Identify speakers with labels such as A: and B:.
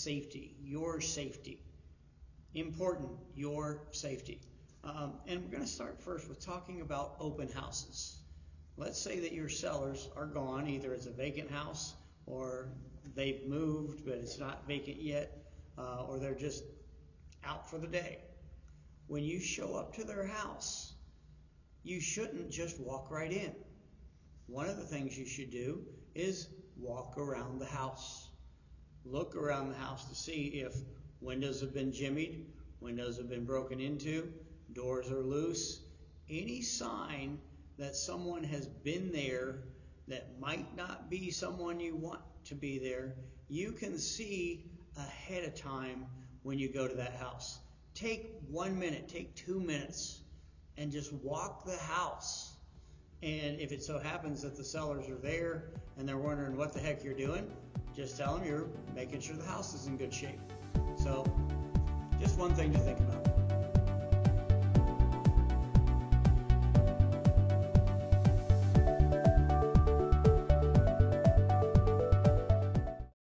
A: safety, your safety. Important, your safety. And we're going to start first with talking about open houses. Let's say that your sellers are gone, either it's a vacant house or they've moved but it's not vacant yet, or they're just out for the day. When you show up to their house, you shouldn't just walk right in. One of the things you should do is walk around the house. Look around the house to see if windows have been jimmied, windows have been broken into, doors are loose. Any sign that someone has been there that might not be someone you want to be there, you can see ahead of time when you go to that house. Take 1 minute, take 2 minutes, and just walk the house. And if it so happens that the sellers are there and they're wondering what the heck you're doing, just tell them you're making sure the house is in good shape. So, just one thing to think about.